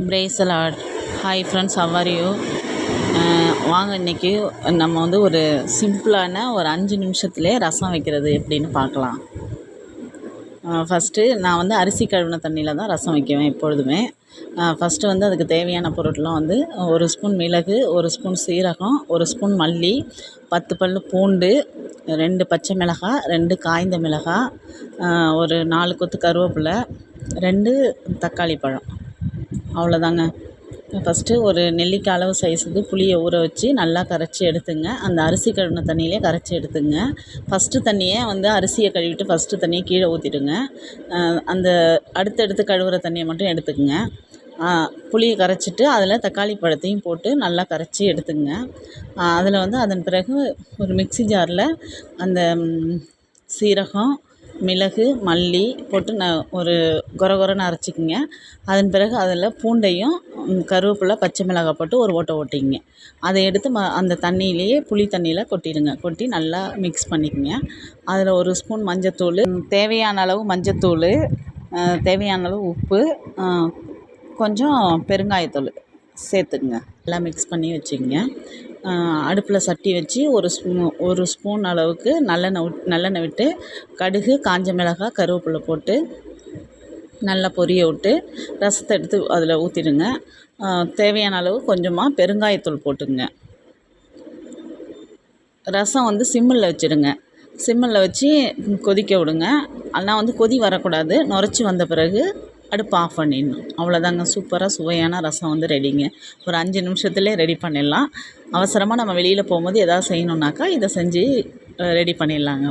Brace Lord. Hi friends, how are you? வாங்க இன்றைக்கி நம்ம வந்து ஒரு சிம்பிளான ஒரு 5 நிமிஷத்துலேயே ரசம் வைக்கிறது எப்படின்னு பார்க்கலாம். ஃபஸ்ட்டு நான் வந்து அரிசி கழுவின தண்ணியில் தான் ரசம் வைக்குவேன் எப்பொழுதுமே. ஃபஸ்ட்டு வந்து அதுக்கு தேவையான பொருட்கள்லாம் வந்து 1 ஸ்பூன் மிளகு, 1 ஸ்பூன் சீரகம், 1 ஸ்பூன் மல்லி, 10 பல் பூண்டு, 2 பச்சை மிளகாய், 2 காய்ந்த மிளகாய், ஒரு 4 கொத்து கருவேப்பிலை, 2 தக்காளி பழம். அவ்வளோதாங்க. ஃபஸ்ட்டு ஒரு நெல்லிக்காய் அளவு சைஸுக்கு புளியை ஊற வச்சு நல்லா கரைச்சி எடுத்துங்க. அந்த அரிசி கழுவின தண்ணியிலே கரைச்சி எடுத்துங்க. ஃபஸ்ட்டு தண்ணியை வந்து அரிசியை கழுவிட்டு ஃபஸ்ட்டு தண்ணியை கீழே ஊற்றிடுங்க. அந்த அடுத்தடுத்து கழுவுற தண்ணியை மட்டும் எடுத்துக்கங்க. புளியை கரைச்சிட்டு அதில் தக்காளி பழத்தையும் போட்டு நல்லா கரைச்சி எடுத்துங்க. அதில் வந்து அதன் பிறகு ஒரு மிக்ஸி ஜாரில் அந்த சீரகம், மிளகு, மல்லி போட்டு ஒரு கொரன்னு அரைச்சிக்கிங்க. அதன் பிறகு அதில் பூண்டையும் கருவேப்பிலை, பச்சை மிளகாய் போட்டு ஒரு ஓட்டை ஓட்டிங்க. அதை எடுத்து அந்த தண்ணியிலேயே புளி தண்ணியில் கொட்டிடுங்க. கொட்டி நல்லா மிக்ஸ் பண்ணிக்கங்க. அதில் 1 ஸ்பூன் மஞ்சத்தூள், தேவையான அளவு மஞ்சத்தூள், தேவையான அளவு உப்பு, கொஞ்சம் பெருங்காயத்தூள் சேர்த்துக்குங்க. எல்லாம் மிக்ஸ் பண்ணி வச்சுக்கங்க. அடுப்பில் சட்டி வச்சு ஒரு ஸ்பூன் அளவுக்கு நல்லெண்ணெய் விட்டு கடுகு, காஞ்ச மிளகாய், கருவேப்பிலை போட்டு நல்லா பொரிய விட்டு ரசத்தை எடுத்து அதில் ஊற்றிடுங்க. தேவையான அளவு கொஞ்சமாக பெருங்காயத்தூள் போட்டுங்க. ரசம் வந்து சிம்மில் வச்சுடுங்க. சிம்மில் வச்சு கொதிக்க விடுங்க. ஆனால் வந்து கொதி வரக்கூடாது. நுரைச்சி வந்த பிறகு அடுப்பு ஆஃப் பண்ணிடணும். அவ்வளோதாங்க. சூப்பராக சுவையான ரசம் வந்து ரெடிங்க. ஒரு 5 நிமிஷத்துலேயே ரெடி பண்ணிடலாம். அவசரமாக நம்ம வெளியில் போகும்போது எதாவது செய்யணுன்னாக்கா இதை செஞ்சு ரெடி பண்ணிடலாங்க.